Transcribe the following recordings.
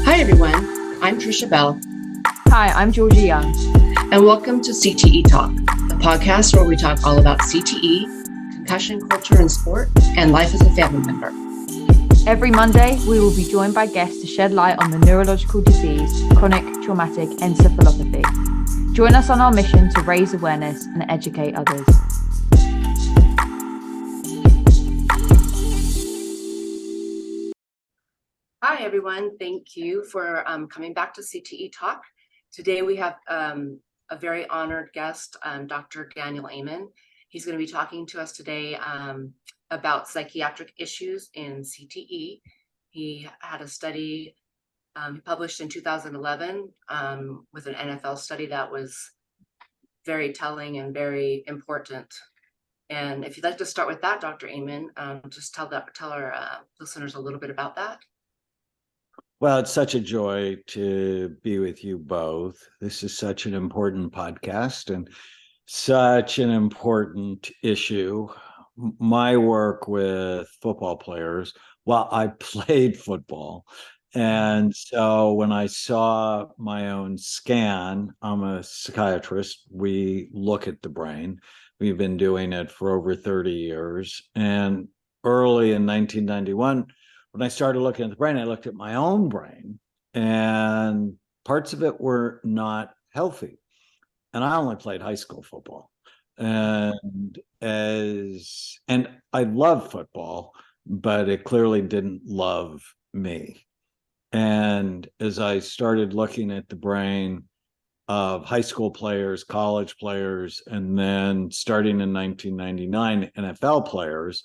Hi, everyone. I'm Trisha Bell, Hi, I'm Georgia Young. and welcome to CTE Talk, the podcast where we talk all about CTE, concussion culture in sport, and life as a family member. Every Monday, we will be joined by guests to shed light on the neurological disease, chronic traumatic encephalopathy. Join us on our mission to raise awareness and educate others. Hi, everyone. Thank you for coming back to CTE Talk. Today, we have a very honored guest, Dr. Daniel Amen. He's going to be talking to us today about psychiatric issues in CTE. He had a study published in 2011 with an NFL study that was very telling and very important. And if you'd like to start with that, Dr. Amen, just tell our listeners a little bit about that. Well, it's such a joy to be with you both. This is such an important podcast and such an important issue. My work with football players, well, I played football. And so when I saw my own scan, I'm a psychiatrist. We look at the brain. We've been doing it for over 30 years. And early in 1991, when I started looking at the brain, I looked at my own brain, and parts of it were not healthy. And I only played high school football. And I love football, but it clearly didn't love me. And as I started looking at the brain of high school players, college players, and then starting in 1999, NFL players,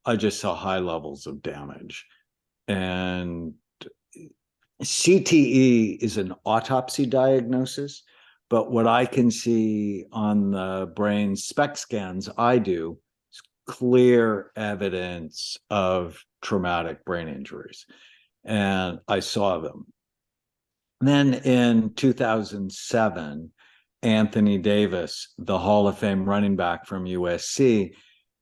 I just saw high levels of damage. And CTE is an autopsy diagnosis, but what I can see on the brain SPECT scans I do is clear evidence of traumatic brain injuries. And I saw them. Then in 2007, Anthony Davis, the Hall of Fame running back from USC,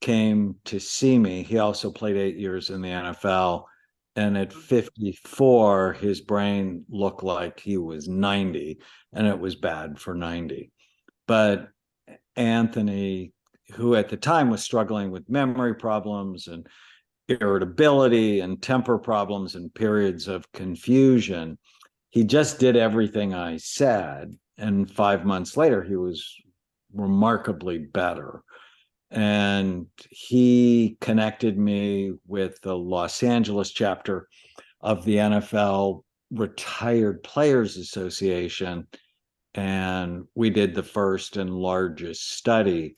came to see me. He also played 8 years in the NFL. And at 54, his brain looked like he was 90, and it was bad for 90. But Anthony, who at the time was struggling with memory problems and irritability and temper problems and periods of confusion, he just did everything I said. And 5 months later, he was remarkably better. And he connected me with the Los Angeles chapter of the NFL Retired Players Association. And we did the first and largest study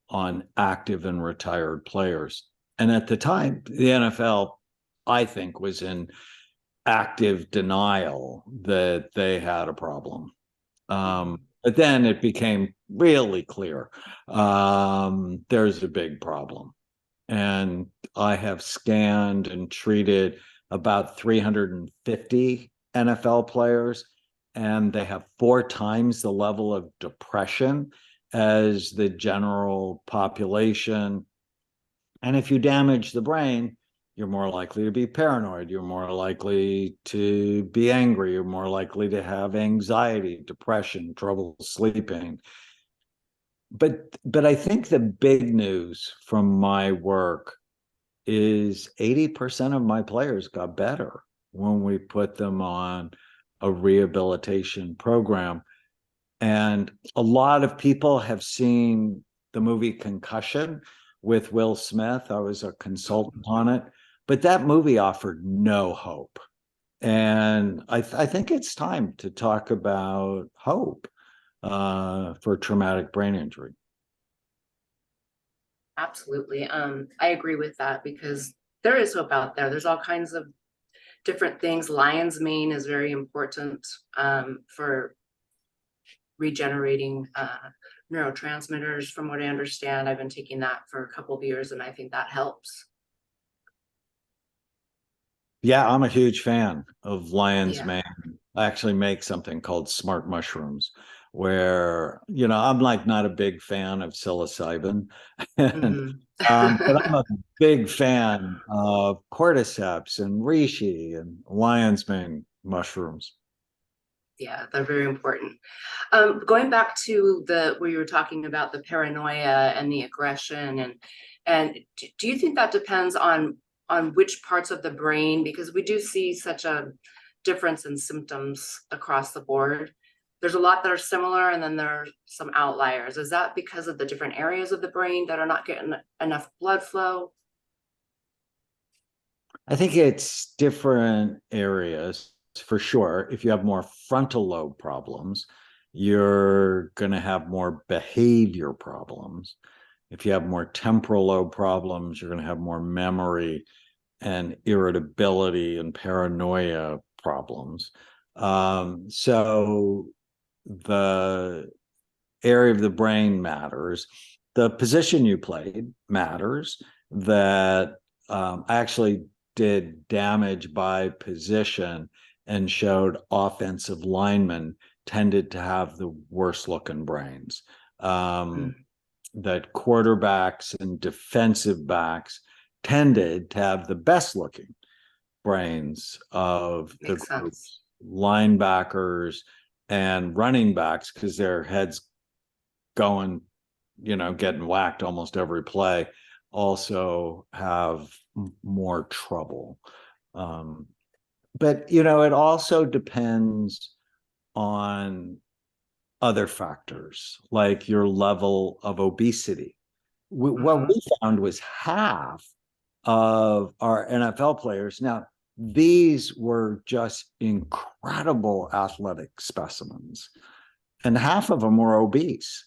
on active and retired players. And at the time, the NFL, I think, was in active denial that they had a problem. But then it became really clear there's a big problem. And I have scanned and treated about 350 NFL players, and they have 4 times the level of depression as the general population. And if you damage the brain, you're more likely to be paranoid. You're more likely to be angry. You're more likely to have anxiety, depression, trouble sleeping. But I think the big news from my work is 80% of my players got better when we put them on a rehabilitation program. And a lot of people have seen the movie Concussion with Will Smith. I was a consultant on it. But that movie offered no hope. And I think it's time to talk about hope for traumatic brain injury. Absolutely. I agree with that because there is hope out there. There's all kinds of different things. Lion's mane is very important for regenerating neurotransmitters. From what I understand, I've been taking that for a couple of years, and I think that helps. Yeah, I'm a huge fan of lion's mane. I actually make something called smart mushrooms, where, I'm like not a big fan of psilocybin. And, Mhm. but I'm a big fan of cordyceps and reishi and lion's mane mushrooms. Yeah, they're very important. Going back to the where you were talking about the paranoia and the aggression, and do you think that depends on which parts of the brain? Because we do see such a difference in symptoms across the board. There's a lot that are similar, and then there are some outliers. Is that because of the different areas of the brain that are not getting enough blood flow? I think it's different areas for sure. If you have more frontal lobe problems, you're going to have more behavior problems. If you have more temporal lobe problems, you're going to have more memory and irritability and paranoia problems. So the area of the brain matters. The position you played matters. That I actually did damage by position and showed offensive linemen tended to have the worst looking brains. Mm, That quarterbacks and defensive backs tended to have the best looking brains of the makes sense. groups, linebackers and running backs, because their heads going, getting whacked almost every play, also have more trouble. Um, but, it also depends on other factors like your level of obesity. What Hmm. we found was half of our NFL players. Now, these were just incredible athletic specimens, and half of them were obese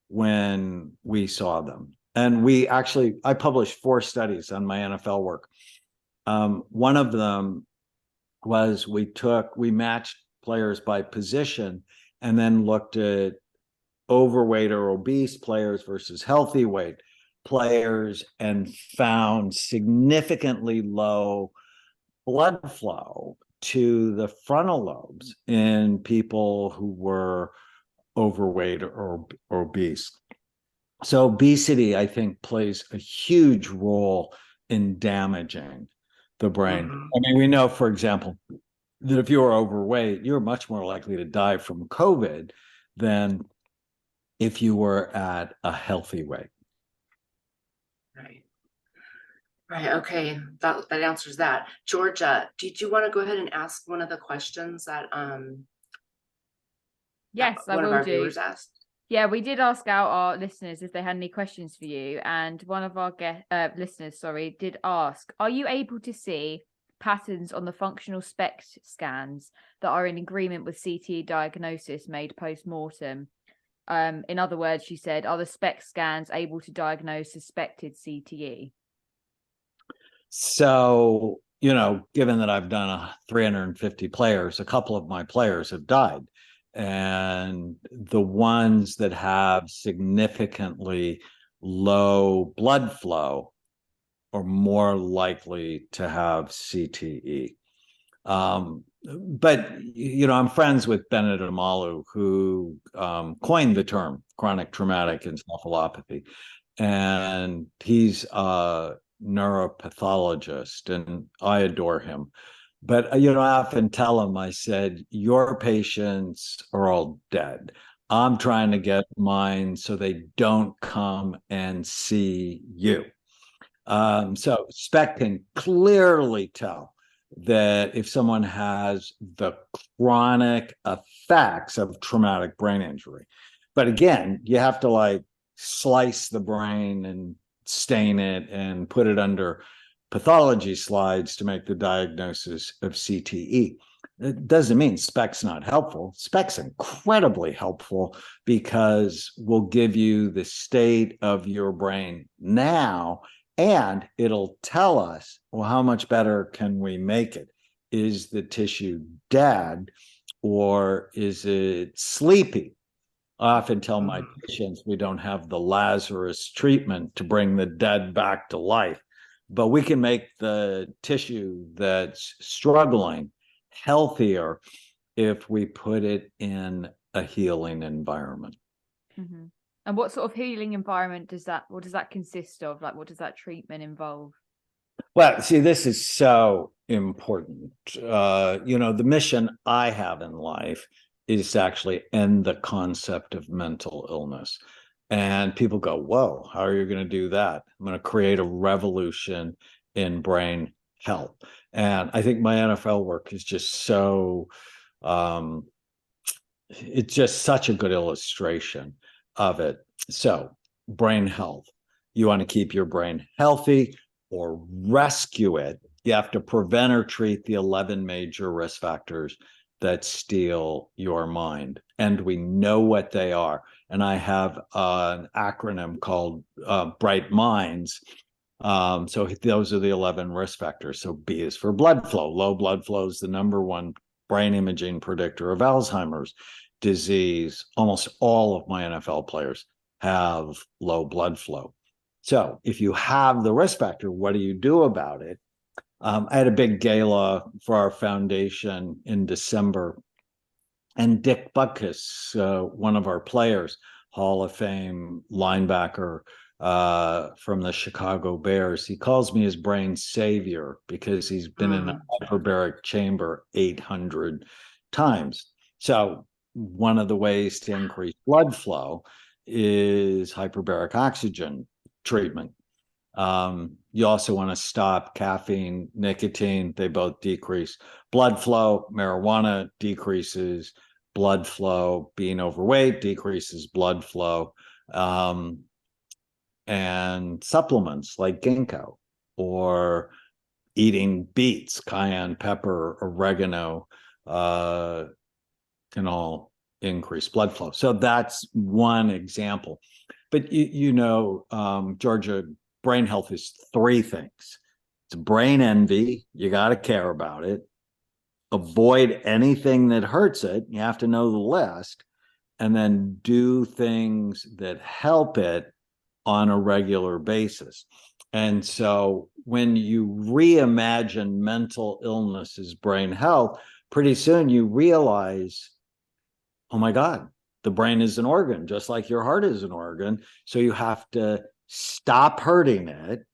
when we saw them. And I published 4 studies on my NFL work. One of them was we matched players by position and then looked at overweight or obese players versus healthy weight players and found significantly low blood flow to the frontal lobes in people who were overweight or obese. So obesity, I think, plays a huge role in damaging the brain. Hmm. I mean, we know, for example, that if you're overweight, you're much more likely to die from COVID than if you were at a healthy weight. Right. Right. Okay. That answers that. Georgia, did you want to go ahead and ask one of the questions that Yes, I one of will our do. viewers asked? Yeah, we did ask out our listeners if they had any questions for you, and one of our listeners, sorry, did ask: Are you able to see patterns on the functional SPECT scans that are in agreement with CTE diagnosis made post-mortem? In other words, she said, are the SPECT scans able to diagnose suspected CTE? So, given that I've done 350 players, a couple of my players have died. And the ones that have significantly low blood flow are more likely to have CTE. But, I'm friends with Bennett Amalu, who coined the term chronic traumatic encephalopathy. And he's a neuropathologist, and I adore him. But, I often tell him, I said, your patients are all dead. I'm trying to get mine so they don't come and see you. So SPEC can clearly tell that if someone has the chronic effects of traumatic brain injury. But again, you have to like slice the brain and stain it and put it under pathology slides to make the diagnosis of CTE. It doesn't mean SPEC's not helpful. SPEC's incredibly helpful because we'll give you the state of your brain now, and it'll tell us, well, how much better can we make it? Is the tissue dead or is it sleepy? I often tell my Mhm. patients we don't have the Lazarus treatment to bring the dead back to life, but we can make the tissue that's struggling healthier if we put it in a healing environment. Mm-hmm. And what sort of healing environment what does that consist of? Like, what does that treatment involve? Well, see, this is so important. The mission I have in life is to actually end the concept of mental illness. And people go, whoa, how are you going to do that? I'm going to create a revolution in brain health. And I think my NFL work is just it's just such a good illustration of it. So, brain health. You want to keep your brain healthy or rescue it. You have to prevent or treat the 11 major risk factors that steal your mind. And we know what they are. And I have an acronym called Bright Minds. So those are the 11 risk factors. So B is for blood flow. Low blood flow is the number one brain imaging predictor of Alzheimer's disease. Almost all of my NFL players have low blood flow. So if you have the risk factor, what do you do about it? I had a big gala for our foundation in December, and Dick Butkus, one of our players, Hall of Fame linebacker from the Chicago Bears, he calls me his brain savior because he's been in a hyperbaric chamber 800 times. So one of the ways to increase blood flow is hyperbaric oxygen treatment. You also want to stop caffeine, nicotine. They both decrease blood flow. Marijuana decreases blood flow. Being overweight decreases blood flow. And supplements like ginkgo or eating beets, cayenne pepper, oregano can all increase blood flow. So that's one example. But Georgia, brain health is three things. It's brain envy. You got to care about it. Avoid anything that hurts it. You have to know the list. And then do things that help it on a regular basis. And so when you reimagine mental illness as brain health, pretty soon you realize, oh my God, the brain is an organ, just like your heart is an organ. So you have to stop hurting it,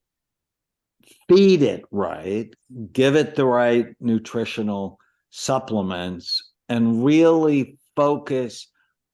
feed it right, give it the right nutritional supplements, and really focus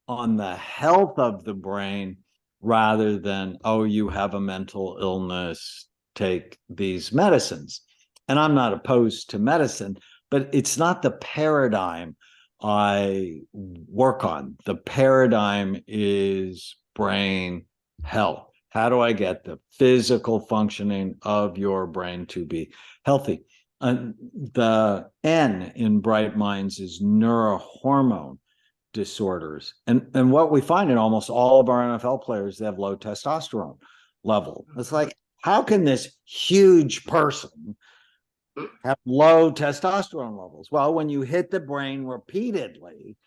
on the health of the brain rather than, oh, you have a mental illness, take these medicines. And I'm not opposed to medicine, but it's not the paradigm I work on. The paradigm is brain health. How do I get the physical functioning of your brain to be healthy? The N in Bright Minds is neurohormone disorders. And what we find in almost all of our NFL players, they have low testosterone level. It's like, how can this huge person have low testosterone levels? Well, when you hit the brain repeatedly,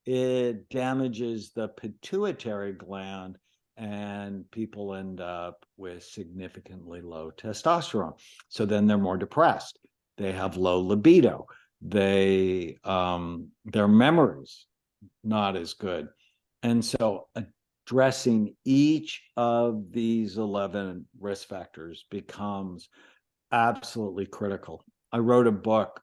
it damages the pituitary gland and people end up with significantly low testosterone. So then they're more depressed. They have low libido. Their memories not as good. And so addressing each of these 11 risk factors becomes absolutely critical. I wrote a book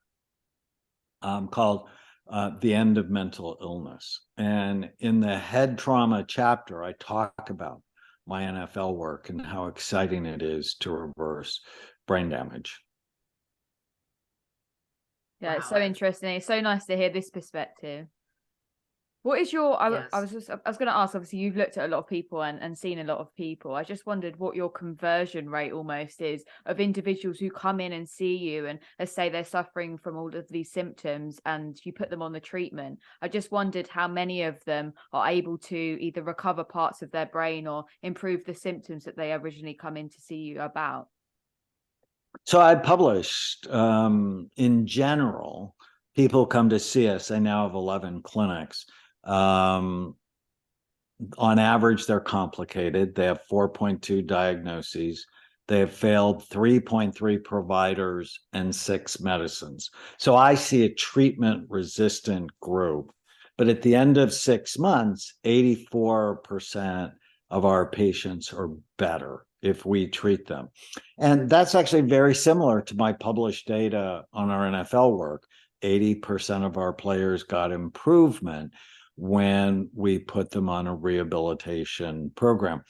called The End of Mental Illness. And in the head trauma chapter, I talk about my NFL work and how exciting it is to reverse brain damage. Yeah, it's so interesting. It's so nice to hear this perspective. What is your, I was going to ask, obviously you've looked at a lot of people and seen a lot of people. I just wondered what your conversion rate almost is of individuals who come in and see you and let's say they're suffering from all of these symptoms and you put them on the treatment. I just wondered how many of them are able to either recover parts of their brain or improve the symptoms that they originally come in to see you about. So I published, in general, people come to see us. I now have 11 clinics. On average, they're complicated. They have 4.2 diagnoses. They have failed 3.3 providers and 6 medicines. So I see a treatment-resistant group But at the end of 6 months, 84% of our patients are better if we treat them. And that's actually very similar to my published data on our NFL work. 80% of our players got improvement when we put them on a rehabilitation program.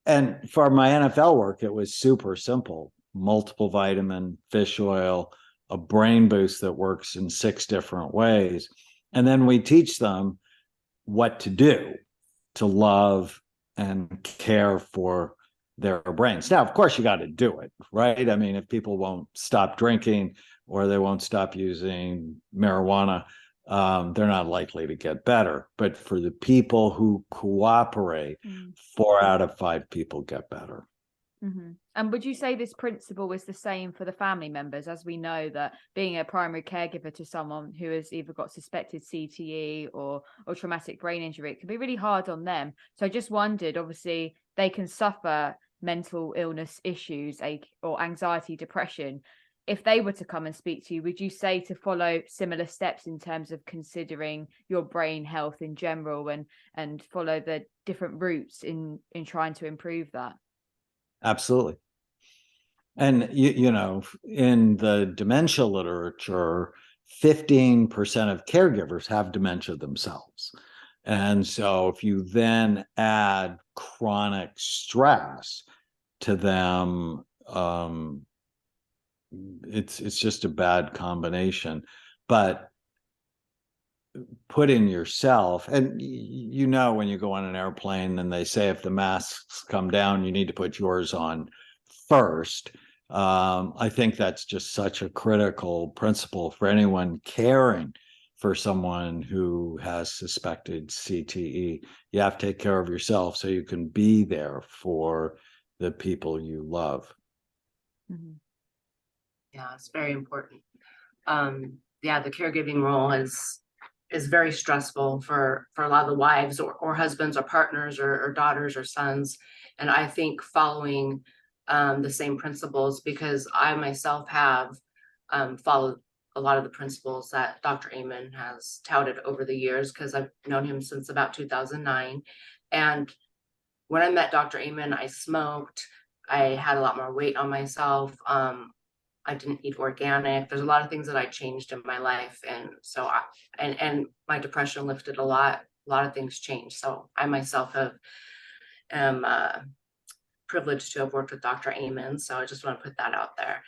And for my NFL work, it was super simple: multiple vitamin, fish oil, a brain boost that works in 6 different ways. And then we teach them what to do to love and care for their brains. Now, of course, you got to do it, right? I mean, if people won't stop drinking or they won't stop using marijuana, they're not likely to get better. But for the people who cooperate, 4 out of 5 people get better. And would you say this principle is the same for the family members, as we know that being a primary caregiver to someone who has either got suspected CTE or traumatic brain injury, it can be really hard on them? So I just wondered, obviously, they can suffer mental illness issues or anxiety, depression. If they were to come and speak to you, would you say to follow similar steps in terms of considering your brain health in general and follow the different routes in trying to improve that? Absolutely. And, you know, in the dementia literature, 15% of caregivers have dementia themselves. And so if you then add chronic stress to them, it's just a bad combination. But put in yourself, and you know, when you go on an airplane and they say if the masks come down, you need to put yours on first. I think that's just such a critical principle for anyone caring for someone who has suspected CTE. You have to take care of yourself so you can be there for the people you love. Yeah, it's very important. Yeah, the caregiving role is very stressful for a lot of the wives or husbands or partners or daughters or sons. And I think following the same principles, because I myself have followed a lot of the principles that Dr. Amen has touted over the years, because I've known him since about 2009. And when I met Dr. Amen, I smoked. I had a lot more weight on myself. I didn't eat organic. There's a lot of things that I changed in my life. And so and my depression lifted a lot of things changed. So I myself am privileged to have worked with Dr. Amen. So I just want to put that out there.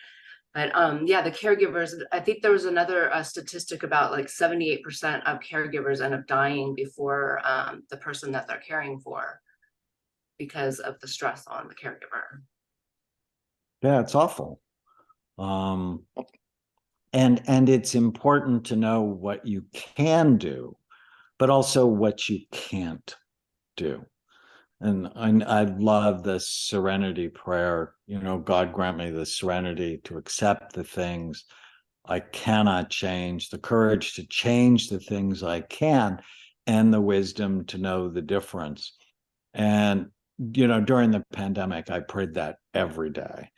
But yeah, the caregivers, I think there was another statistic about like 78% of caregivers end up dying before the person that they're caring for, because of the stress on the caregiver. Yeah, it's awful. And it's important to know what you can do, but also what you can't do. And I love the serenity prayer, you know, God grant me the serenity to accept the things I cannot change, the courage to change the things I can, and the wisdom to know the difference. And, you know, during the pandemic, I prayed that every day.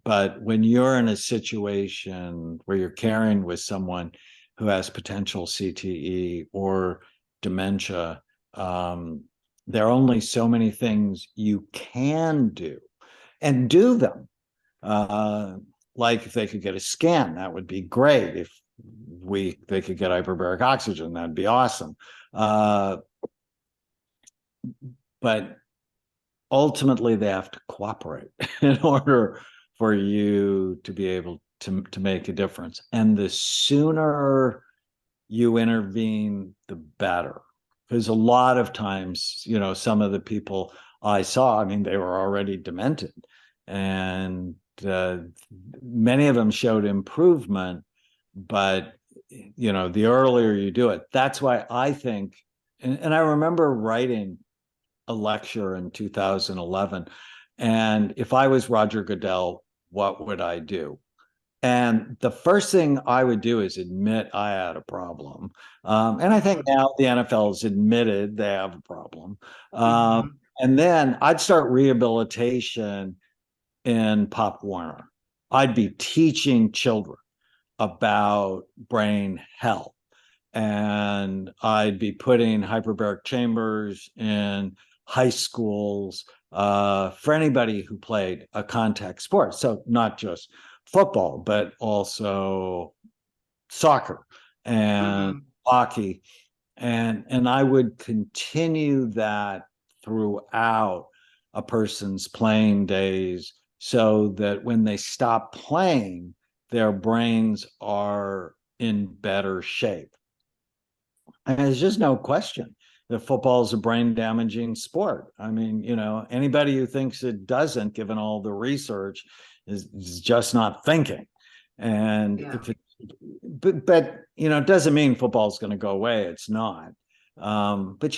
But when you're in a situation where you're caring with someone who has potential CTE or dementia, there are only so many things you can do, and do them. Like if they could get a scan, that would be great. If they could get hyperbaric oxygen, that'd be awesome. But ultimately they have to cooperate in order for you to be able to make a difference. And the sooner you intervene, the better. Because a lot of times, you know, some of the people I saw, I mean, they were already demented. And many of them showed improvement. But, you know, the earlier you do it, that's why I think, and I remember writing a lecture in 2011. And if I was Roger Goodell, what would I do? And the first thing I would do is admit I had a problem. And I think now the NFL has admitted they have a problem. And then I'd start rehabilitation in Pop Warner. I'd be teaching children about brain health. and I'd be putting hyperbaric chambers in high schools for anybody who played a contact sport. So not just football, but also soccer and hockey. And I would continue that throughout a person's playing days so that when they stop playing, their brains are in better shape. And there's just no question that football is a brain damaging sport. I mean, anybody who thinks it doesn't, given all the research, is just not thinking. And if it, but it doesn't mean football is going to go away. It's not. But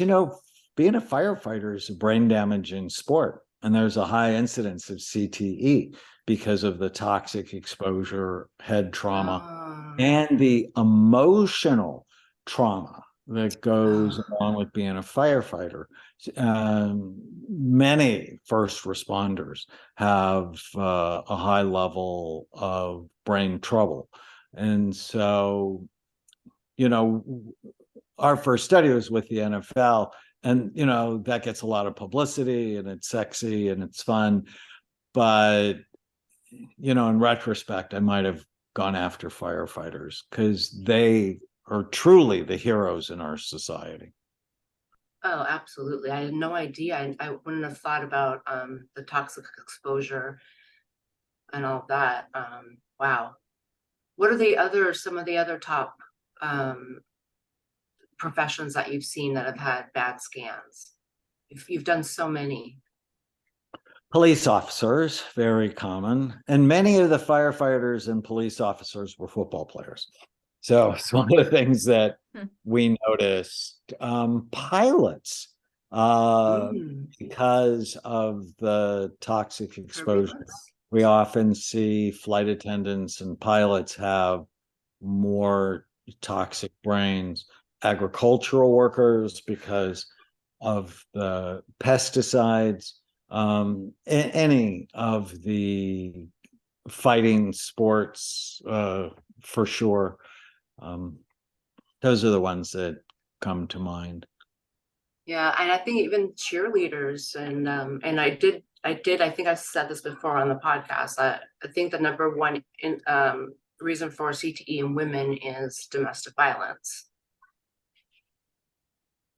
being a firefighter is a brain damaging sport, and there's a high incidence of CTE because of the toxic exposure, head trauma, and the emotional trauma that goes along with being a firefighter. Many first responders have a high level of brain trouble. And so, our first study was with the NFL, and, that gets a lot of publicity and it's sexy and it's fun. But, in retrospect, I might have gone after firefighters because they are truly the heroes in our society. Oh, absolutely. I had no idea. I wouldn't have thought about the toxic exposure and all that. Wow. What are some of the other top professions that you've seen that have had bad scans? If you've done so many. Police officers, very common. And many of the firefighters and police officers were football players. So it's one of the things that we noticed. Pilots, because of the toxic exposure, we often see flight attendants and pilots have more toxic brains. Agricultural workers, because of the pesticides, any of the fighting sports, for sure. Those are the ones that come to mind. Yeah, and I think even cheerleaders and I think I said this before on the podcast. I think the number one reason for CTE in women is domestic violence.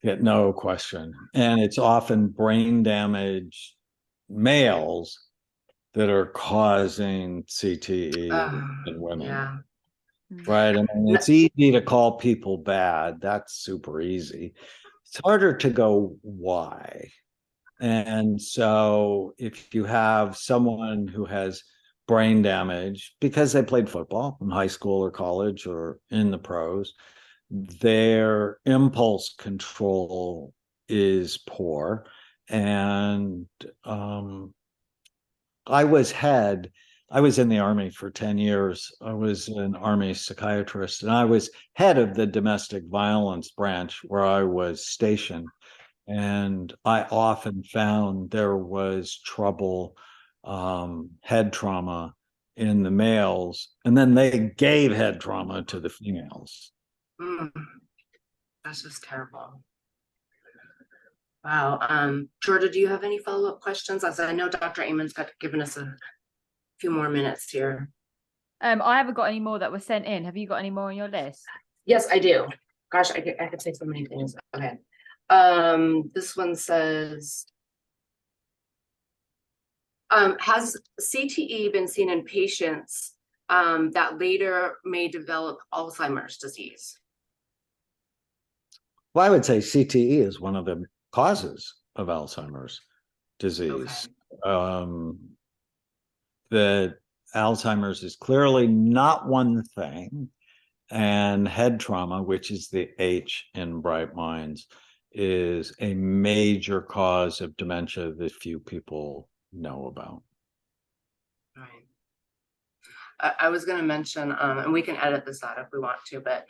Yeah, no question. And it's often brain damaged males that are causing CTE in women. Yeah. Right. I mean, it's easy to call people bad. That's super easy. It's harder to go why. And so if you have someone who has brain damage because they played football in high school or college or in the pros, their impulse control is poor. And I was in the Army for 10 years. I was an Army psychiatrist, and I was head of the domestic violence branch where I was stationed. And I often found there was trouble, head trauma in the males, and then they gave head trauma to the females. That's just terrible. Wow. Georgia, do you have any follow-up questions? As I know Dr. Amon's given us a few more minutes here. I haven't got any more that were sent in. Have you got any more on your list? Yes, I do. Gosh, I could say so many things. Okay. This one says, has CTE been seen in patients that later may develop Alzheimer's disease? Well, I would say CTE is one of the causes of Alzheimer's disease. Okay. That Alzheimer's is clearly not one thing, and head trauma, which is the H in Bright Minds, is a major cause of dementia that few people know about. Right. I was going to mention, and we can edit this out if we want to, but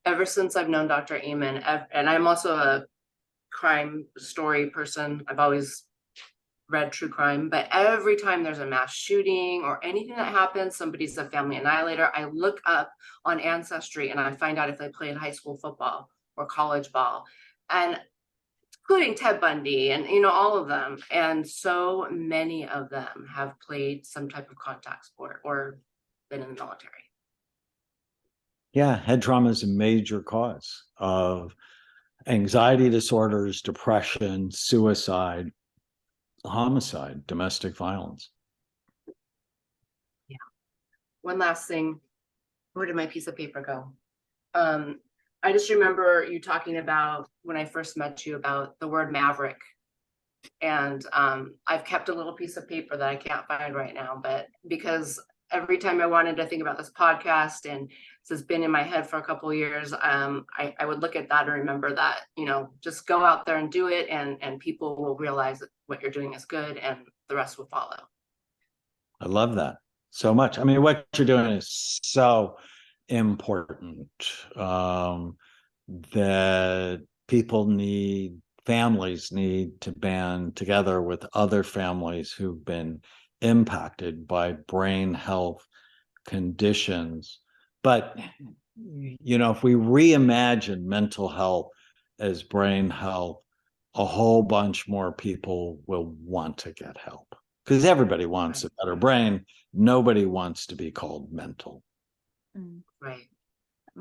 ever since I've known Dr. Amon, and I'm also a crime story person, I've always read true crime, but every time there's a mass shooting or anything that happens, somebody's a family annihilator, I look up on Ancestry and I find out if they played high school football or college ball, and including Ted Bundy and, you know, all of them. And so many of them have played some type of contact sport or been in the military. Yeah, head trauma is a major cause of anxiety disorders, depression, suicide, homicide, domestic violence. Yeah. One last thing. Where did my piece of paper go? I just remember you talking about when I first met you about the word maverick. And I've kept a little piece of paper that I can't find right now, but because every time I wanted to think about this podcast, and this has been in my head for a couple of years, I would look at that and remember that, you know, just go out there and do it, and people will realize that what you're doing is good and the rest will follow. I love that so much. I mean, what you're doing is so important, that families need to band together with other families who've been impacted by brain health conditions. But, you know, if we reimagine mental health as brain health, a whole bunch more people will want to get help, because everybody wants a better brain. Nobody wants to be called mental. Right.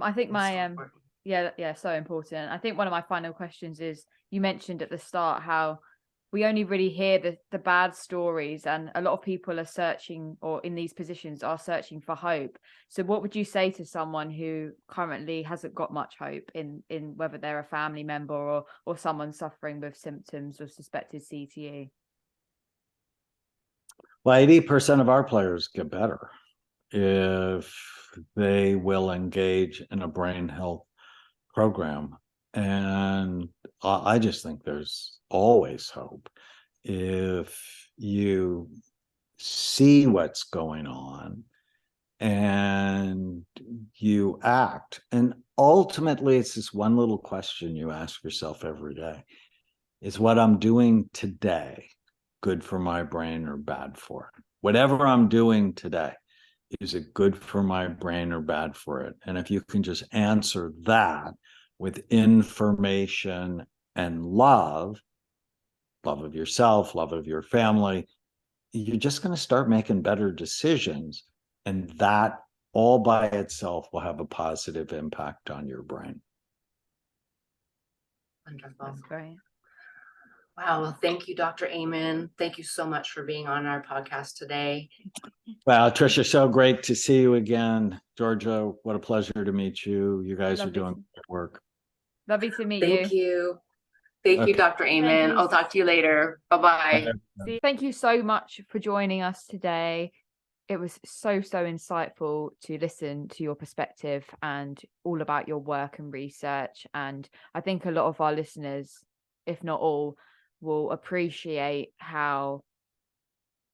I think my so important. yeah, so important. I think one of my final questions is, you mentioned at the start how we only really hear the bad stories, and a lot of people are searching, or in these positions are searching for hope. So what would you say to someone who currently hasn't got much hope in whether they're a family member or someone suffering with symptoms of suspected CTE? Well, 80% of our players get better if they will engage in a brain health program. And I just think there's always hope if you see what's going on and you act. And ultimately, it's this one little question you ask yourself every day: is what I'm doing today good for my brain or bad for it? Whatever I'm doing today, is it good for my brain or bad for it? And if you can just answer that with information and love of yourself, love of your family, you're just going to start making better decisions. And that all by itself will have a positive impact on your brain. Wonderful. That's great. Wow. Well, thank you, Dr. Amen. Thank you so much for being on our podcast today. Wow, Trisha, so great to see you again. Georgia, what a pleasure to meet you. You guys are doing good work. Lovely to meet Thank you. Thank you, Okay. Dr. Amen. you. I'll talk to you later. Bye-bye. Thank you so much for joining us today. It was so insightful to listen to your perspective and all about your work and research. And I think a lot of our listeners, if not all, will appreciate how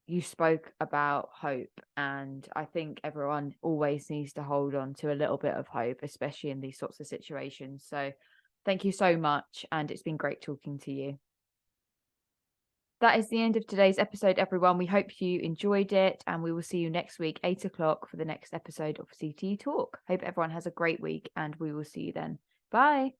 you spoke about hope. And I think everyone always needs to hold on to a little bit of hope, especially in these sorts of situations. So thank you so much. And it's been great talking to you. That is the end of today's episode, everyone. We hope you enjoyed it, and we will see you next week, 8 o'clock, for the next episode of CTE Talk. Hope everyone has a great week, and we will see you then. Bye.